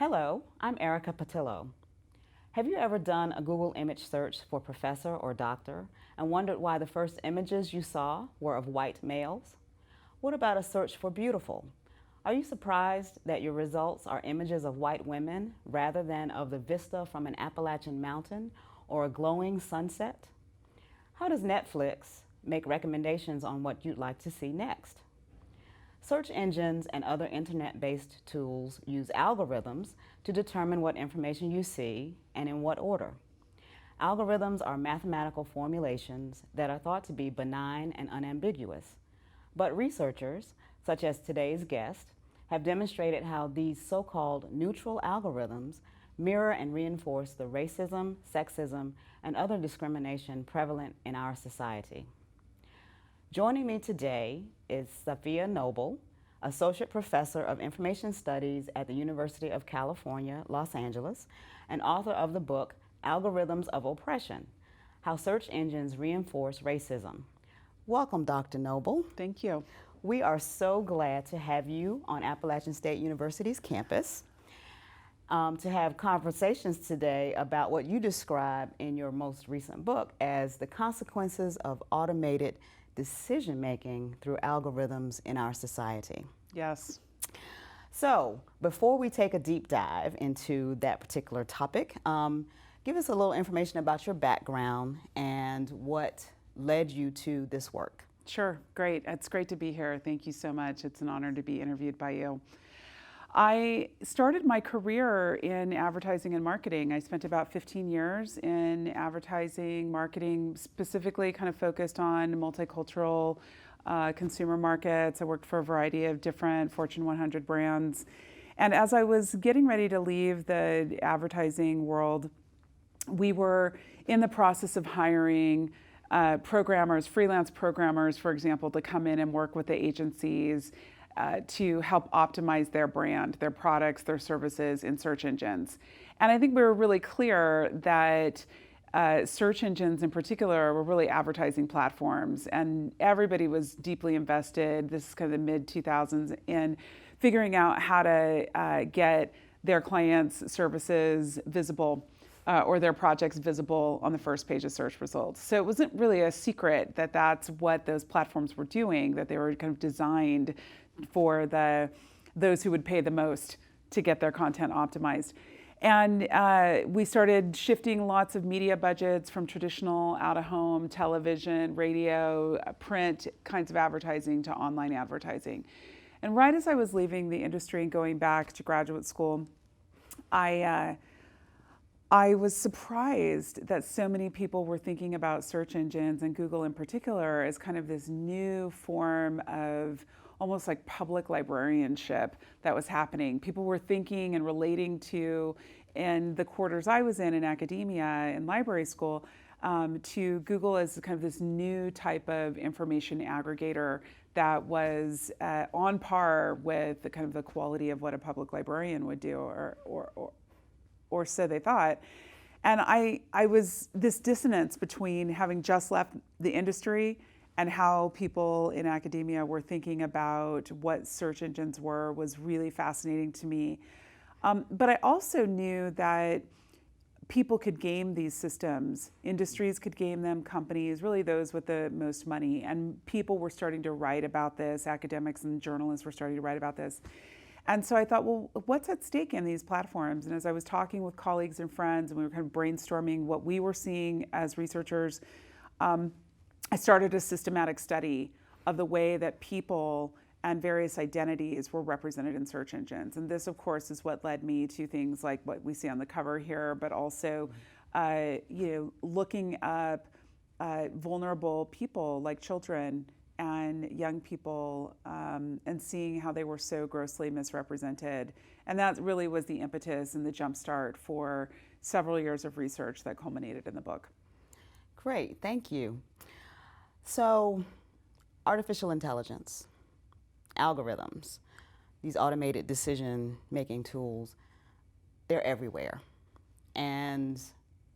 Hello, I'm Ericka Patillo. Have you ever done a Google image search for professor or doctor and wondered why the first images you saw were of white males? What about a search for beautiful? Are you surprised that your results are images of white women rather than of the vista from an Appalachian mountain or a glowing sunset? How does Netflix make recommendations on what you'd like to see next? Search engines and other internet-based tools use algorithms to determine what information you see and in what order. Algorithms are mathematical formulations that are thought to be benign and unambiguous. But researchers, such as today's guest, have demonstrated how these so-called neutral algorithms mirror and reinforce the racism, sexism, and other discrimination prevalent in our society. Joining me today is Safiya Noble, Associate Professor of Information Studies at the University of California, Los Angeles, and author of the book Algorithms of Oppression: How Search Engines Reinforce Racism. Welcome, Dr. Noble. Thank you. We are so glad to have you on Appalachian State University's campus to have conversations today about what you describe in your most recent book as the consequences of automated decision-making through algorithms in our society. Yes. So, before we take a deep dive into that particular topic, give us a little information about your background and what led you to this work. Sure. Great. It's great to be here. Thank you so much. It's an honor to be interviewed by you. I started my career in advertising and marketing. I spent about 15 years in advertising, marketing, specifically kind of focused on multicultural consumer markets. I worked for a variety of different Fortune 100 brands. And as I was getting ready to leave the advertising world, we were in the process of hiring programmers, freelance programmers, for example, to come in and work with the agencies to help optimize their brand, their products, their services in search engines. And I think we were really clear that search engines in particular were really advertising platforms, and everybody was deeply invested, this is kind of the mid-2000s, in figuring out how to get their clients' services visible or their projects visible on the first page of search results. So it wasn't really a secret that that's what those platforms were doing, that they were kind of designed for those who would pay the most to get their content optimized. And we started shifting lots of media budgets from traditional out-of-home, television, radio, print kinds of advertising to online advertising. And right as I was leaving the industry and going back to graduate school, I was surprised that so many people were thinking about search engines, and Google in particular, as kind of this new form of almost like public librarianship that was happening. People were thinking and relating to, in the quarters I was in academia, in library school, to Google as kind of this new type of information aggregator that was on par with the kind of the quality of what a public librarian would do, or so they thought. And I was this dissonance between having just left the industry and how people in academia were thinking about what search engines were was really fascinating to me. But I also knew that people could game these systems. Industries could game them, companies, really those with the most money. And people were starting to write about this, academics and journalists were starting to write about this. And so I thought, well, what's at stake in these platforms? And as I was talking with colleagues and friends, and we were kind of brainstorming what we were seeing as researchers, I started a systematic study of the way that people and various identities were represented in search engines. And this, of course, is what led me to things like what we see on the cover here, but also looking up vulnerable people like children and young people, and seeing how they were so grossly misrepresented. And that really was the impetus and the jumpstart for several years of research that culminated in the book. Great, thank you. So, artificial intelligence, algorithms, these automated decision-making tools, they're everywhere. And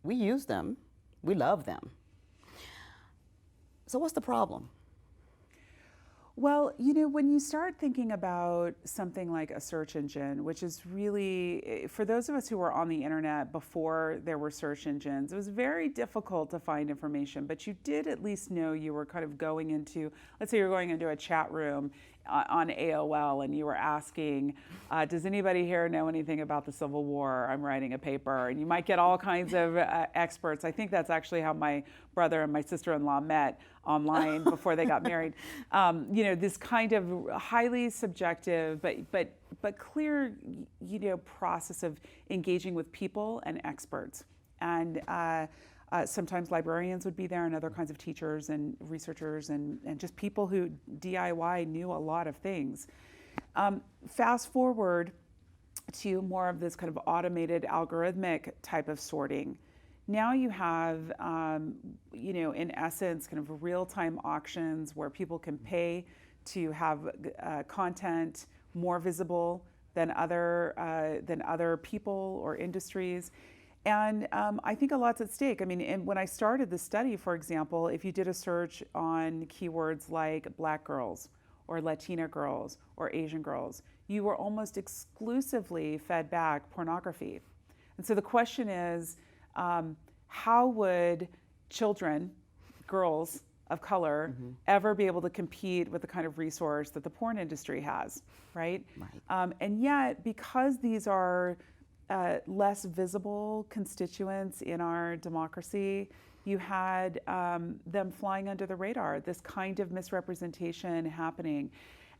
we use them, we love them. So what's the problem? Well, when you start thinking about something like a search engine, which is really, for those of us who were on the internet before there were search engines, it was very difficult to find information, but you did at least know you were kind of going into, let's say you're going into a chat room on AOL and you were asking, does anybody here know anything about the Civil War? I'm writing a paper. And you might get all kinds of experts. I think that's actually how my brother and my sister-in-law met online before they got married. This kind of highly subjective but clear, process of engaging with people and experts. And sometimes librarians would be there and other kinds of teachers and researchers and just people who DIY knew a lot of things. Fast forward to more of this kind of automated algorithmic type of sorting. Now you have, in essence, kind of real-time auctions where people can pay to have content more visible than other people or industries. And I think a lot's at stake. I mean, when I started the study, for example, if you did a search on keywords like Black girls or Latina girls or Asian girls, you were almost exclusively fed back pornography. And so the question is, how would children, girls of color, ever be able to compete with the kind of resource that the porn industry has, right? And yet, because these are less visible constituents in our democracy, you had them flying under the radar, this kind of misrepresentation happening.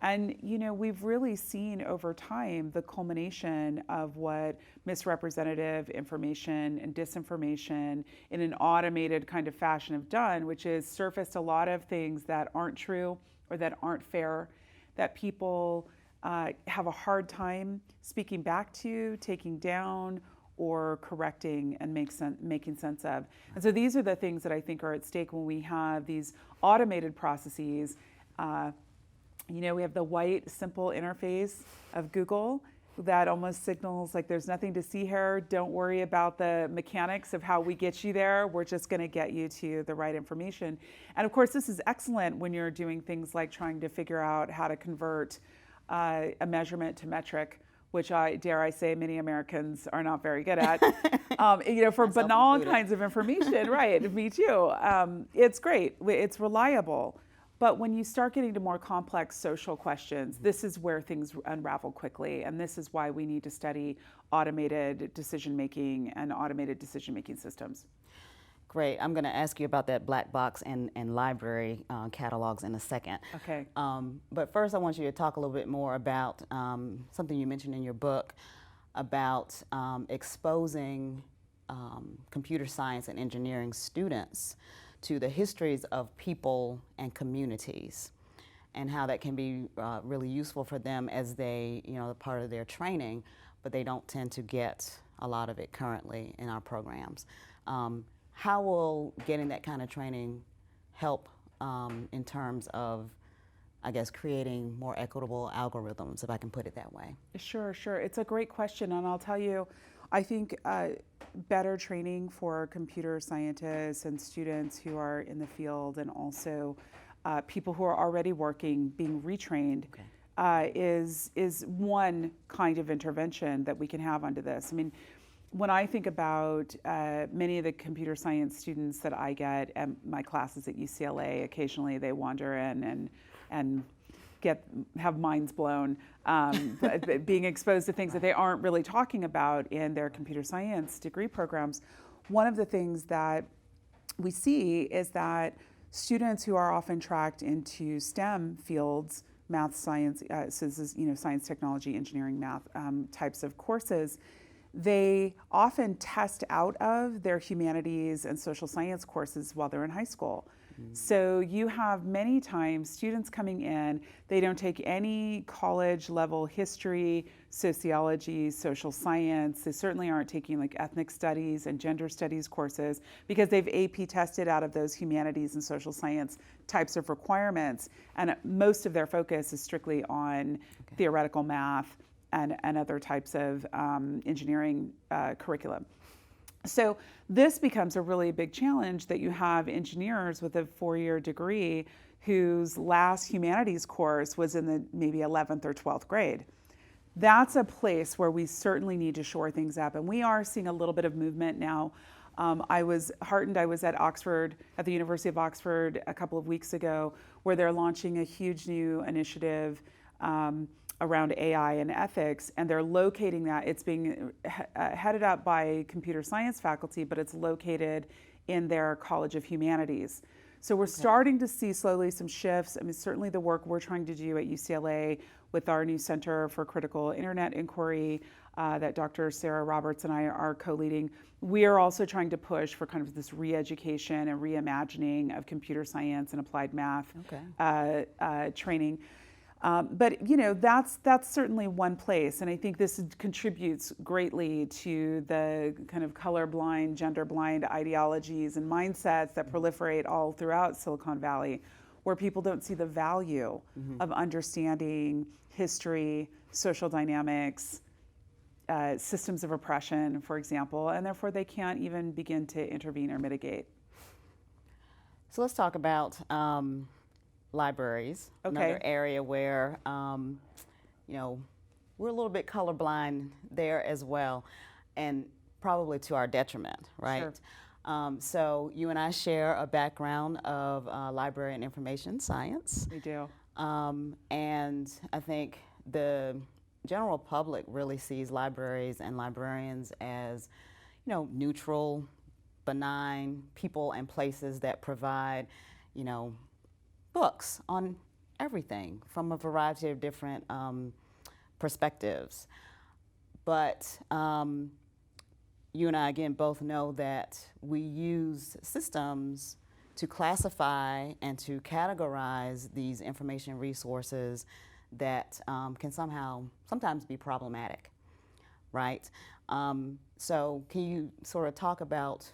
And we've really seen over time the culmination of what misrepresentative information and disinformation in an automated kind of fashion have done, which is surfaced a lot of things that aren't true or that aren't fair, that people have a hard time speaking back to, taking down, or correcting and making sense of. And so these are the things that I think are at stake when we have these automated processes. We have the white, simple interface of Google that almost signals like there's nothing to see here. Don't worry about the mechanics of how we get you there. We're just going to get you to the right information. And of course, this is excellent when you're doing things like trying to figure out how to convert a measurement to metric, which dare I say, many Americans are not very good at. For banal kinds of information, right? Me too. It's great. It's reliable. But when you start getting to more complex social questions, this is where things unravel quickly. And this is why we need to study automated decision-making and automated decision-making systems. Great. I'm going to ask you about that black box and library catalogs in a second. Okay. But first, I want you to talk a little bit more about something you mentioned in your book about exposing computer science and engineering students to the histories of people and communities, and how that can be really useful for them as they, part of their training, but they don't tend to get a lot of it currently in our programs. How will getting that kind of training help in terms of, I guess, creating more equitable algorithms, if I can put it that way? Sure. It's a great question, and I'll tell you, I think better training for computer scientists and students who are in the field, and also people who are already working, being retrained, is one kind of intervention that we can have onto this. I mean, when I think about many of the computer science students that I get at my classes at UCLA, occasionally they wander in and have minds blown, being exposed to things that they aren't really talking about in their computer science degree programs. One of the things that we see is that students who are often tracked into STEM fields, math, science, so this is, science, technology, engineering, math types of courses, they often test out of their humanities and social science courses while they're in high school. So you have many times students coming in, they don't take any college level history, sociology, social science. They certainly aren't taking like ethnic studies and gender studies courses because they've AP tested out of those humanities and social science types of requirements. And most of their focus is strictly on theoretical math and other types of engineering curriculum. So this becomes a really big challenge that you have engineers with a 4-year degree whose last humanities course was in the maybe 11th or 12th grade. That's a place where we certainly need to shore things up. And we are seeing a little bit of movement now. I was heartened. I was at Oxford, at the University of Oxford a couple of weeks ago, where they're launching a huge new initiative around AI and ethics, and they're locating that. It's being headed up by computer science faculty, but it's located in their College of Humanities. So we're starting to see slowly some shifts. I mean, certainly the work we're trying to do at UCLA with our new Center for Critical Internet Inquiry that Dr. Sarah Roberts and I are co-leading, we are also trying to push for kind of this re-education and reimagining of computer science and applied math training. But you know, that's certainly one place, and I think this contributes greatly to the kind of colorblind, gender-blind ideologies and mindsets that proliferate all throughout Silicon Valley, where people don't see the value of understanding history, social dynamics, systems of oppression, for example, and therefore they can't even begin to intervene or mitigate. So let's talk about libraries, another area where, you know, we're a little bit colorblind there as well, and probably to our detriment, right? Sure. So you and I share a background of library and information science. We do. And I think the general public really sees libraries and librarians as, you know, neutral, benign people and places that provide, you know, books on everything from a variety of different perspectives. But you and I, again, both know that we use systems to classify and to categorize these information resources that can sometimes be problematic, right? So can you sort of talk about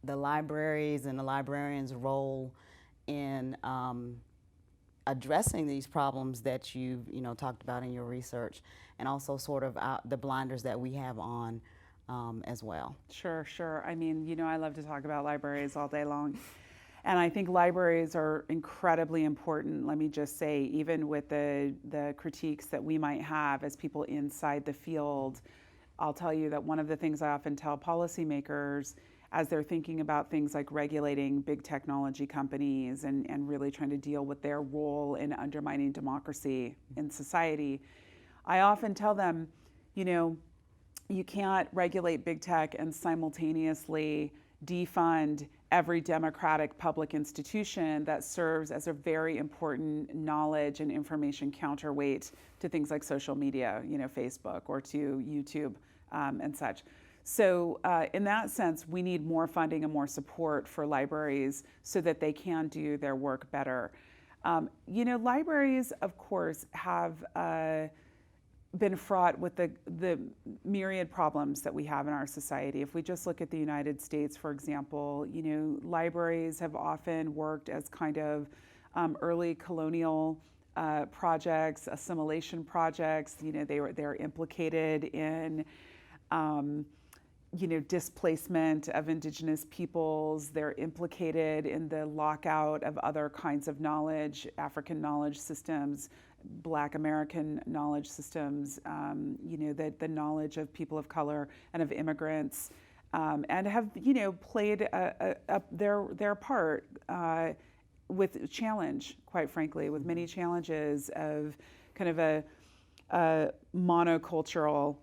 the libraries and the librarian's role in addressing these problems that you've talked about in your research, and also sort of the blinders that we have on as well? Sure, sure. I mean, you know, I love to talk about libraries all day long. And I think libraries are incredibly important, let me just say, even with the critiques that we might have as people inside the field. I'll tell you that one of the things I often tell policymakers as they're thinking about things like regulating big technology companies and really trying to deal with their role in undermining democracy in society, I often tell them, you know, you can't regulate big tech and simultaneously defund every democratic public institution that serves as a very important knowledge and information counterweight to things like social media, you know, Facebook, or to YouTube and such. So in that sense, we need more funding and more support for libraries so that they can do their work better. You know, libraries, of course, have been fraught with the myriad problems that we have in our society. If we just look at the United States, for example, you know, libraries have often worked as kind of early colonial projects, assimilation projects. You know, they're implicated in you know, displacement of indigenous peoples. They're implicated in the lockout of other kinds of knowledge, African knowledge systems, Black American knowledge systems, you know, the knowledge of people of color and of immigrants, and have, you know, played their part with challenge, quite frankly, with many challenges of kind of a monocultural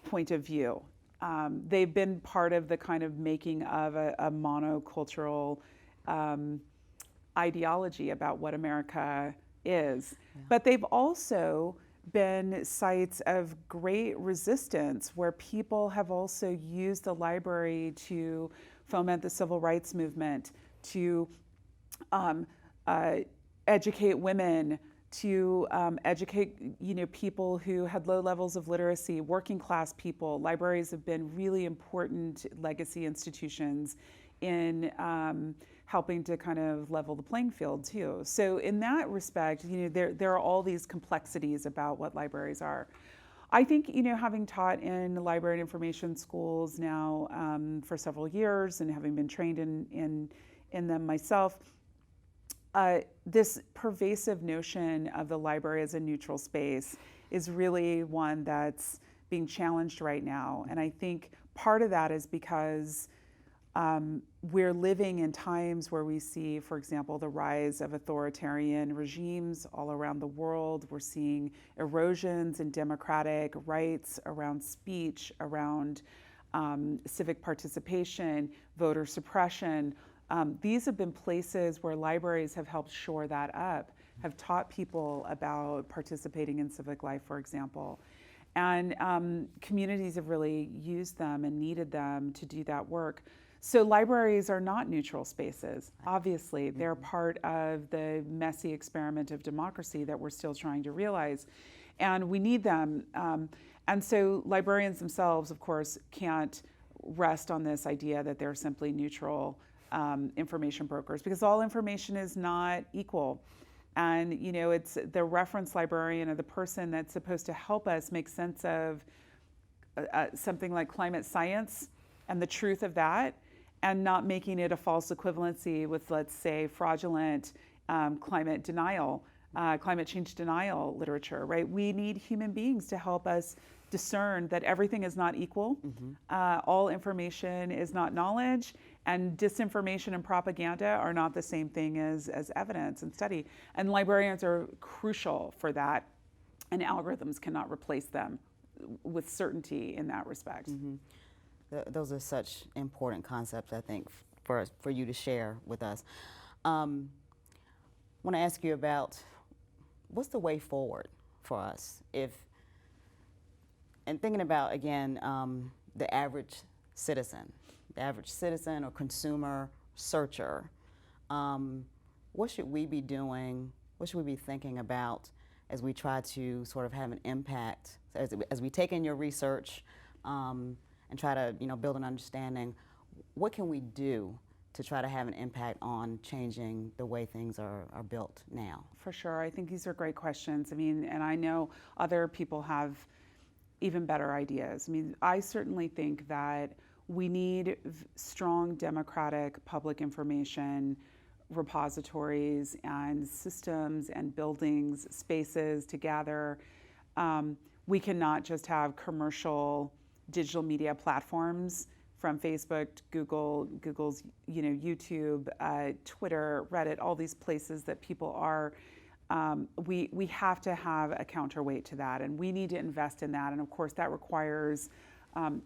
point of view. They've been part of the kind of making of a monocultural ideology about what America is. Yeah. But they've also been sites of great resistance where people have also used the library to foment the civil rights movement, to educate women, to educate, you know, people who had low levels of literacy, working class people. Libraries have been really important legacy institutions in helping to kind of level the playing field too. So in that respect, you know, there are all these complexities about what libraries are. I think, you know, having taught in library and information schools now for several years and having been trained in them myself, this pervasive notion of the library as a neutral space is really one that's being challenged right now. And I think part of that is because we're living in times where we see, for example, the rise of authoritarian regimes all around the world. We're seeing erosions in democratic rights around speech, around civic participation, voter suppression. These have been places where libraries have helped shore that up, have taught people about participating in civic life, for example. And communities have really used them and needed them to do that work. So libraries are not neutral spaces. Obviously, they're part of the messy experiment of democracy that we're still trying to realize. And we need them. And so librarians themselves, of course, can't rest on this idea that they're simply neutral information brokers, because all information is not equal. And it's the reference librarian or the person that's supposed to help us make sense of something like climate science and the truth of that, and not making it a false equivalency with, let's say, fraudulent climate change denial literature, right? We need human beings to help us discern that everything is not equal. All information is not knowledge, and disinformation and propaganda are not the same thing as evidence and study. And librarians are crucial for that, and algorithms cannot replace them with certainty in that respect. Those are such important concepts, I think, for you to share with us. I want to ask you about what's the way forward for us, and thinking about, again, the average citizen or consumer searcher. What should we be doing? What should we be thinking about as we try to sort of have an impact, as we take in your research and try to build an understanding? What can we do to try to have an impact on changing the way things are built now? For sure. I think these are great questions. I mean, and I know other people have even better ideas. I mean, I certainly think that we need strong democratic public information repositories and systems and buildings, spaces to gather. We cannot just have commercial digital media platforms from Facebook, Google's YouTube, Twitter, Reddit, all these places that people are. We have to have a counterweight to that, and we need to invest in that. And of course, that requires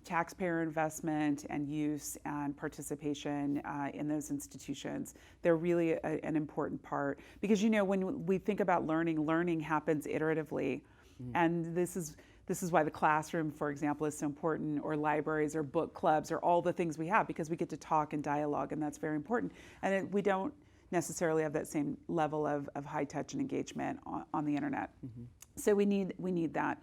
taxpayer investment and use and participation in those institutions. They're really an important part, because when we think about learning happens iteratively, and this is why the classroom, for example, is so important, or libraries or book clubs or all the things we have, because we get to talk and dialogue, and that's very important. And we don't necessarily have that same level of high touch and engagement on the internet. So we need that.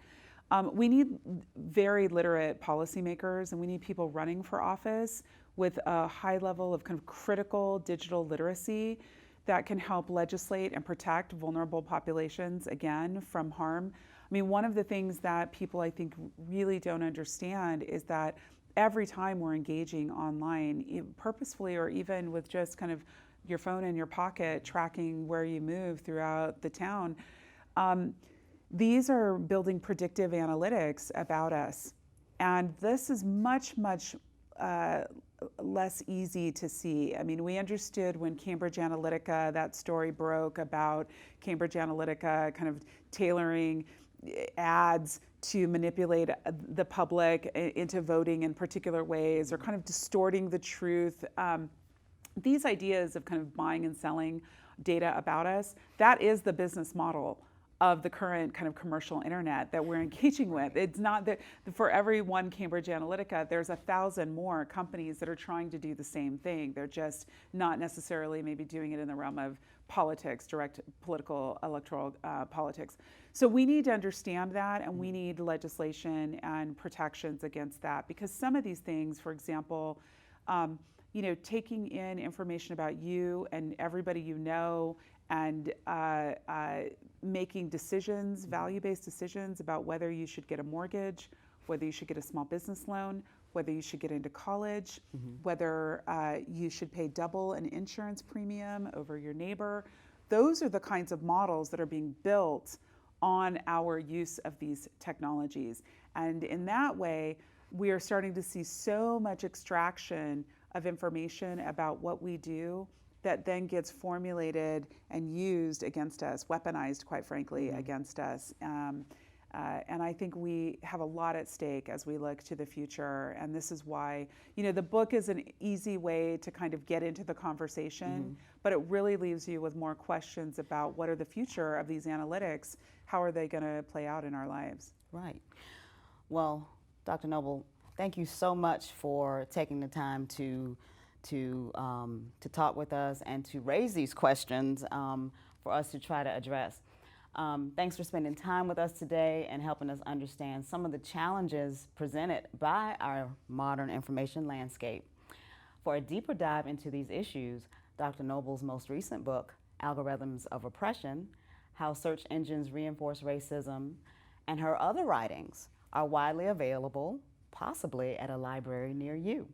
We need very literate policymakers, and we need people running for office with a high level of kind of critical digital literacy that can help legislate and protect vulnerable populations, again, from harm. I mean, one of the things that people, I think, really don't understand is that every time we're engaging online, purposefully or even with just kind of your phone in your pocket, tracking where you move throughout the town, these are building predictive analytics about us. And this is much, much less easy to see. I mean, we understood when Cambridge Analytica, that story broke about Cambridge Analytica kind of tailoring ads to manipulate the public into voting in particular ways, or kind of distorting the truth. These ideas of kind of buying and selling data about us, that is the business model of the current kind of commercial internet that we're engaging with. It's not that for every one Cambridge Analytica, there's 1,000 more companies that are trying to do the same thing. They're just not necessarily maybe doing it in the realm of politics, direct political, electoral politics. So we need to understand that, and we need legislation and protections against that, because some of these things, for example, taking in information about you and everybody you know, and making decisions, value-based decisions about whether you should get a mortgage, whether you should get a small business loan, whether you should get into college, whether you should pay double an insurance premium over your neighbor. those are the kinds of models that are being built on our use of these technologies. And in that way, we are starting to see so much extraction of information about what we do that then gets formulated and used against us, weaponized, quite frankly, against us. And I think we have a lot at stake as we look to the future. And this is why, the book is an easy way to kind of get into the conversation, but it really leaves you with more questions about what are the future of these analytics? How are they going to play out in our lives? Right. Well, Dr. Noble, thank you so much for taking the time to talk with us and to raise these questions for us to try to address. Thanks for spending time with us today and helping us understand some of the challenges presented by our modern information landscape. For a deeper dive into these issues, Dr. Noble's most recent book, Algorithms of Oppression: How Search Engines Reinforce Racism, and her other writings are widely available, possibly at a library near you.